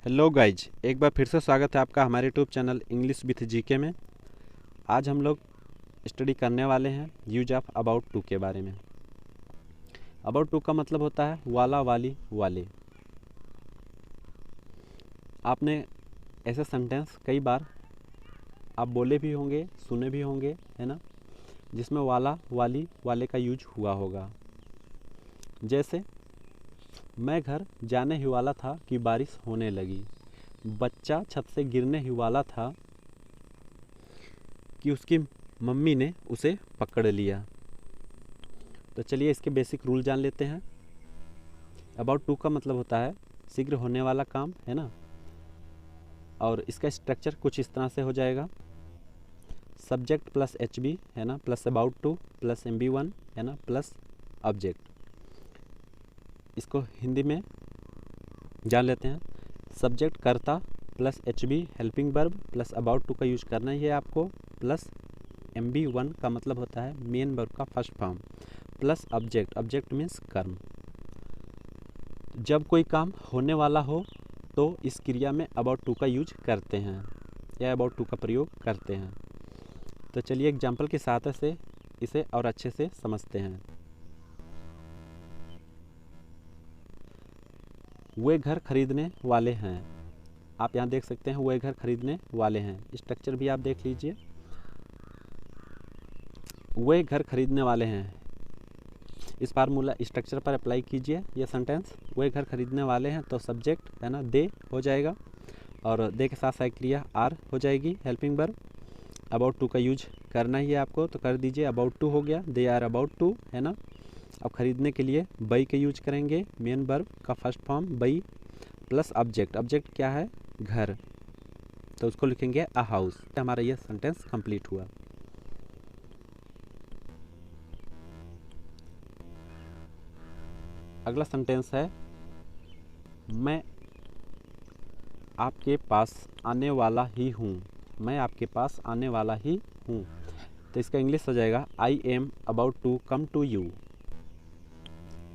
Hello guys, एक बार फिर से स्वागत है आपका हमारे YouTube channel English with GK में। आज हम लोग स्टडी करने वाले हैं यूज ऑफ अबाउट टू के बारे में। अबाउट टू का मतलब होता है वाला, वाली, वाले। आपने ऐसे सेंटेंस कई बार आप बोले भी होंगे, सुने भी होंगे, है ना, जिसमें वाला, वाली, वाले का यूज हुआ होगा। जैसे मैं घर जाने ही वाला था कि बारिश होने लगी। बच्चा छत से गिरने ही वाला था कि उसकी मम्मी ने उसे पकड़ लिया। तो चलिए इसके बेसिक रूल जान लेते हैं। अबाउट टू का मतलब होता है शीघ्र होने वाला काम, है ना। और इसका स्ट्रक्चर कुछ इस तरह से हो जाएगा। सब्जेक्ट प्लस एच बी, है ना, plus about to plus MB1, है ना, प्लस ऑब्जेक्ट। इसको हिंदी में जान लेते हैं। सब्जेक्ट कर्ता plus HB helping verb plus about to का यूज करना ही है आपको, प्लस MB1 का मतलब होता है मेन वर्ब का first form, plus object. Object means कर्म। जब कोई काम होने वाला हो तो इस क्रिया में अबाउट टू का यूज करते हैं या अबाउट टू का प्रयोग करते हैं। तो चलिए एग्जाम्पल की सहायता से इसे और अच्छे से समझते हैं। वे घर खरीदने वाले हैं। आप यहाँ देख सकते हैं वे घर खरीदने वाले हैं। स्ट्रक्चर भी आप देख लीजिए। वे घर खरीदने वाले हैं, इस फार्मूला स्ट्रक्चर पर अप्लाई कीजिए ये सेंटेंस। वे घर खरीदने वाले हैं तो सब्जेक्ट, है ना, दे हो जाएगा और दे के साथ साथ क्रिया आर हो जाएगी हेल्पिंग वर्ब। अबाउट टू का यूज करना ही है आपको तो कर दीजिए। अबाउट टू हो गया, दे आर अबाउट टू, है ना। अब खरीदने के लिए बई के यूज करेंगे, मेन वर्ब का फर्स्ट फॉर्म बई प्लस ऑब्जेक्ट। ऑब्जेक्ट क्या है? घर, तो उसको लिखेंगे अ हाउस। हमारा यह सेंटेंस कंप्लीट हुआ। अगला सेंटेंस है मैं आपके पास आने वाला ही हूँ। मैं आपके पास आने वाला ही हूँ, तो इसका इंग्लिश हो जाएगा I am about to come to you.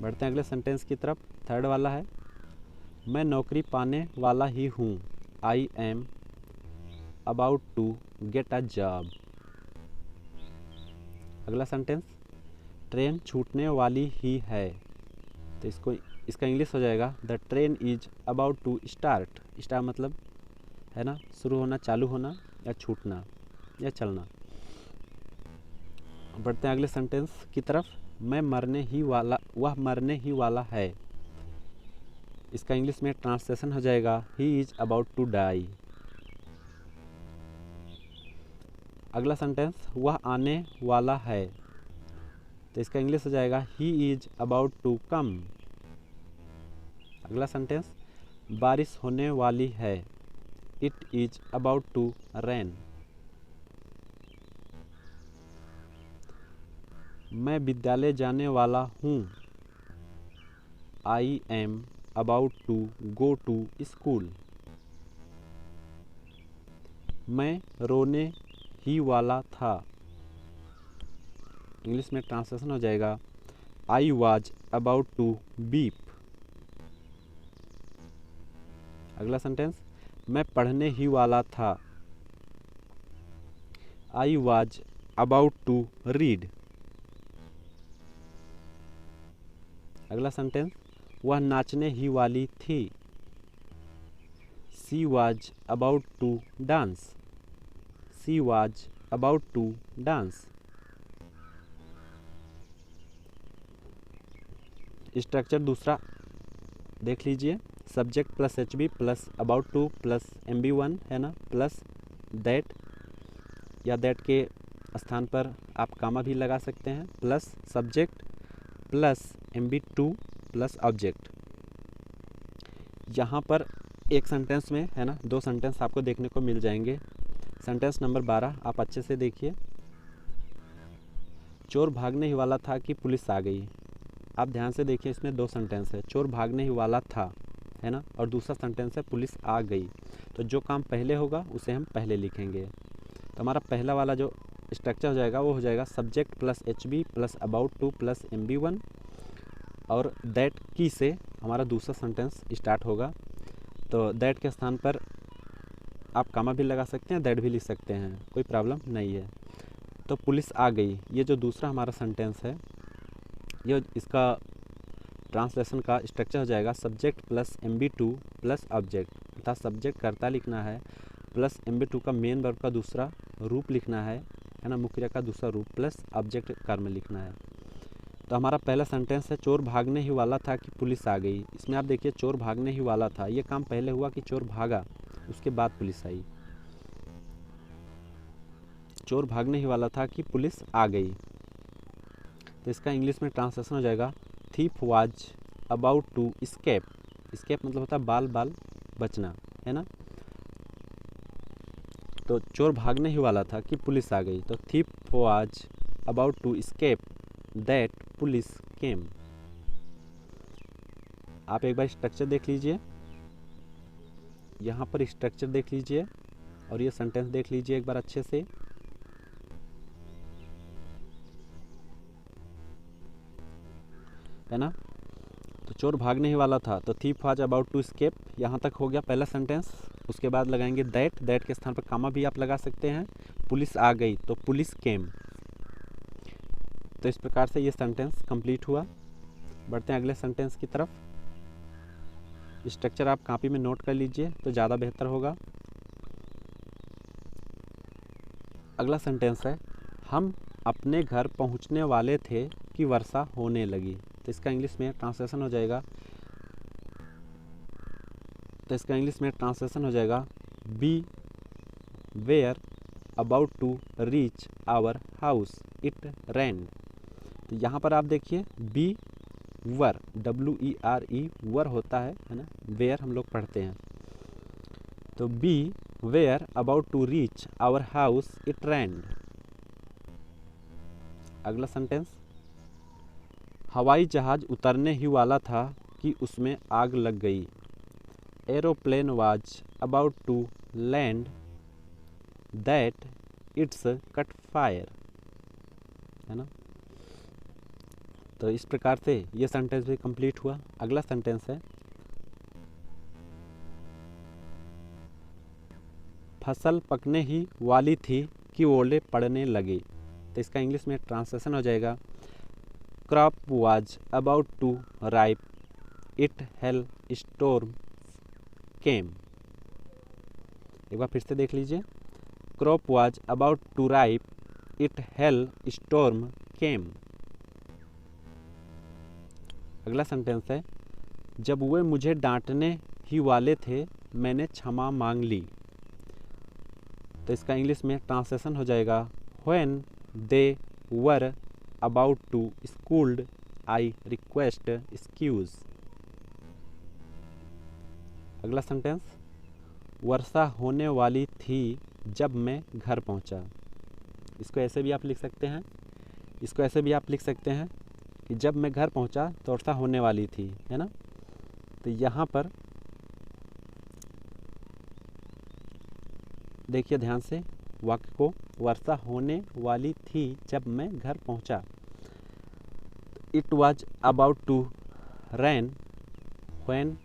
बढ़ते हैं अगले सेंटेंस की तरफ। थर्ड वाला है मैं नौकरी पाने वाला ही हूँ। I am about to get a job. अगला सेंटेंस ट्रेन छूटने वाली ही है, तो इसका इंग्लिश हो जाएगा the train is about to start. Start मतलब, है ना, शुरू होना, चालू होना या छूटना या चलना। बढ़ते हैं अगले सेंटेंस की तरफ। मैं मरने ही वाला, वह मरने ही वाला है। इसका इंग्लिश में ट्रांसलेशन हो जाएगा he is about to die. अगला सेंटेंस वह आने वाला है, तो इसका इंग्लिश हो जाएगा he is about to come. अगला सेंटेंस बारिश होने वाली है, it is about to rain. मैं विद्यालय जाने वाला हूँ। I am about to go to school. मैं रोने ही वाला था। इंग्लिश में ट्रांसलेशन हो जाएगा I was about to weep. अगला सेंटेंस मैं पढ़ने ही वाला था। I was about to read. अगला सेंटेंस वह नाचने ही वाली थी। She was about to dance. She was about to dance. Structure दूसरा देख लीजिए। Subject plus HB plus about to plus MB1, है ना, प्लस दैट या दैट के स्थान पर आप कामा भी लगा सकते हैं, plus subject plus MB2 plus object. यहाँ पर एक सेंटेंस में, है ना, दो सेंटेंस आपको देखने को मिल जाएंगे। सेंटेंस नंबर 12 आप अच्छे से देखिए। चोर भागने ही वाला था कि पुलिस आ गई। आप ध्यान से देखिए, इसमें दो सेंटेंस है। चोर भागने ही वाला था, है ना, और दूसरा सेंटेंस है पुलिस आ गई। तो जो काम पहले होगा उसे हम पहले लिखेंगे। तो हमारा पहला वाला जो स्ट्रक्चर हो जाएगा वो हो जाएगा subject plus HB plus about to plus MB1 और दैट की से हमारा दूसरा सेंटेंस स्टार्ट होगा। तो दैट के स्थान पर आप कामा भी लगा सकते हैं, दैट भी लिख सकते हैं, कोई प्रॉब्लम नहीं है। तो पुलिस आ गई, ये जो दूसरा हमारा सेंटेंस है, ये इसका ट्रांसलेशन का स्ट्रक्चर हो जाएगा subject plus MB2 plus object, अर्थात सब्जेक्ट कर्ता लिखना है प्लस MB2 का मेन वर्ब का दूसरा रूप लिखना है ना, मुख्य क्रिया का दूसरा रूप प्लस ऑब्जेक्ट कर्म लिखना है। तो हमारा पहला सेंटेंस है चोर भागने ही वाला था कि पुलिस आ गई। इसमें आप देखिए चोर भागने ही वाला था, ये काम पहले हुआ कि चोर भागा, उसके बाद पुलिस आई। चोर भागने ही वाला था कि पुलिस आ गई। तो इसका इंग्लिश में ट्रांसलेशन हो जाएगा thief was about to escape. Escape मतलब होता है बाल बाल बचना, है ना। तो चोर भागने ही वाला था कि पुलिस आ गई, तो thief was about to escape that police came. आप एक बार स्ट्रक्चर देख लीजिए, यहाँ पर स्ट्रक्चर देख लीजिए और ये सेंटेंस देख लीजिए एक बार अच्छे से। है ना, तो चोर भागने ही वाला था, तो thief was about to escape, यहाँ तक हो गया पहला सेंटेंस। उसके बाद लगाएंगे दैट, दैट के स्थान पर कामा भी आप लगा सकते हैं। पुलिस आ गई, तो पुलिस केम। तो इस प्रकार से ये सेंटेंस कंप्लीट हुआ। बढ़ते हैं अगले सेंटेंस की तरफ। स्ट्रक्चर आप कॉपी में नोट कर लीजिए तो ज़्यादा बेहतर होगा। अगला सेंटेंस है हम अपने घर पहुंचने वाले थे कि वर्षा होने लगी। तो इसका इंग्लिश में ट्रांसलेशन हो जाएगा we were about to reach our house it rain. तो यहाँ पर आप देखिए बी वर, WERE वर होता है ना, वेयर हम लोग पढ़ते हैं। तो we were about to reach our house it rain. अगला सेंटेंस हवाई जहाज उतरने ही वाला था कि उसमें आग लग गई। Aeroplane was about to land that it's caught fire. है ना, तो इस प्रकार से ये सेंटेंस भी कंप्लीट हुआ। अगला सेंटेंस है फसल पकने ही वाली थी कि ओले पड़ने लगे। तो इसका इंग्लिश में ट्रांसलेशन हो जाएगा crop was about to ripe it hail storm came. एक बार फिर से देख लीजिए, crop was about to ripe it hail storm came. अगला सेंटेंस है जब वे मुझे डांटने ही वाले थे मैंने क्षमा मांग ली। तो इसका इंग्लिश में ट्रांसलेशन हो जाएगा when they were about to schooled I request excuse. अगला सेंटेंस वर्षा होने वाली थी जब मैं घर पहुंचा। इसको ऐसे भी आप लिख सकते हैं, कि जब मैं घर पहुंचा तो वर्षा होने वाली थी, है ना। तो यहाँ पर देखिए ध्यान से वाक्य को, वर्षा होने वाली थी जब मैं घर पहुंचा। It was about to rain when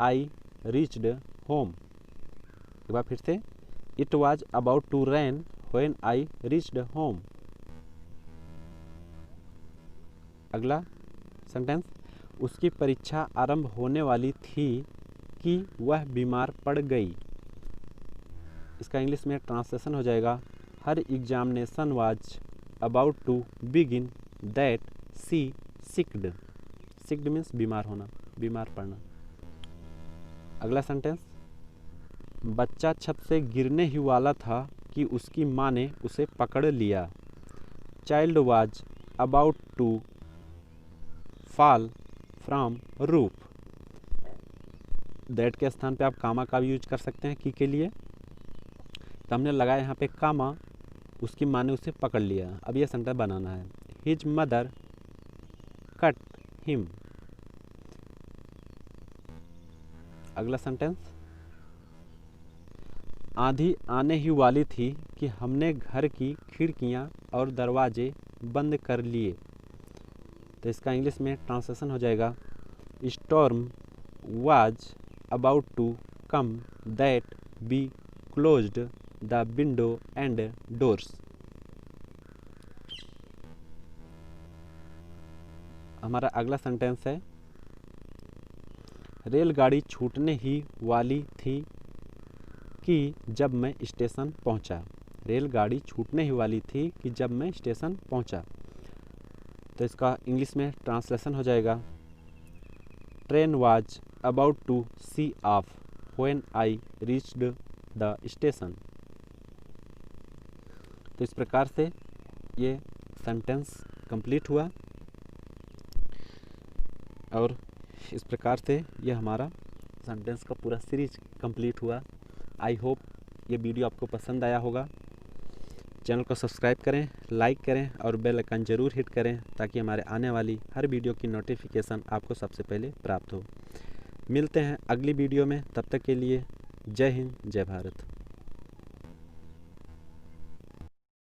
I reached home. एक बार फिर से, it was about to rain when I reached home. अगला सेंटेंस उसकी परीक्षा आरंभ होने वाली थी कि वह बीमार पड़ गई। इसका इंग्लिश में ट्रांसलेशन हो जाएगा her examination was about to begin that she sicked. Sicked means बीमार होना, बीमार पड़ना। अगला सेंटेंस बच्चा छत से गिरने ही वाला था कि उसकी माँ ने उसे पकड़ लिया। Child was about to fall from roof. That के स्थान पे आप कामा का भी यूज कर सकते हैं की के लिए। तो हमने लगाया यहाँ पे कामा, उसकी माँ ने उसे पकड़ लिया। अब यह सेंटेंस बनाना है हिज मदर कट हिम। अगला सेंटेंस आंधी आने ही वाली थी कि हमने घर की खिड़कियां और दरवाजे बंद कर लिए। तो इसका इंग्लिश में ट्रांसलेशन हो जाएगा storm was about to come that we closed the window and doors. हमारा अगला सेंटेंस है, रेलगाड़ी छूटने ही वाली थी कि जब मैं स्टेशन पहुंचा। रेलगाड़ी छूटने ही वाली थी कि जब मैं स्टेशन पहुंचा। तो इसका इंग्लिश में ट्रांसलेशन हो जाएगा, train was about to see off when I reached the station. तो इस प्रकार से ये सेंटेंस कंप्लीट हुआ और इस प्रकार से ये हमारा सेंटेंस का पूरा सीरीज कंप्लीट हुआ। आई होप ये वीडियो आपको पसंद आया होगा। चैनल को सब्सक्राइब करें, लाइक करें और बेल आइकन ज़रूर हिट करें ताकि हमारे आने वाली हर वीडियो की नोटिफिकेशन आपको सबसे पहले प्राप्त हो। मिलते हैं अगली वीडियो में, तब तक के लिए जय हिंद, जय भारत।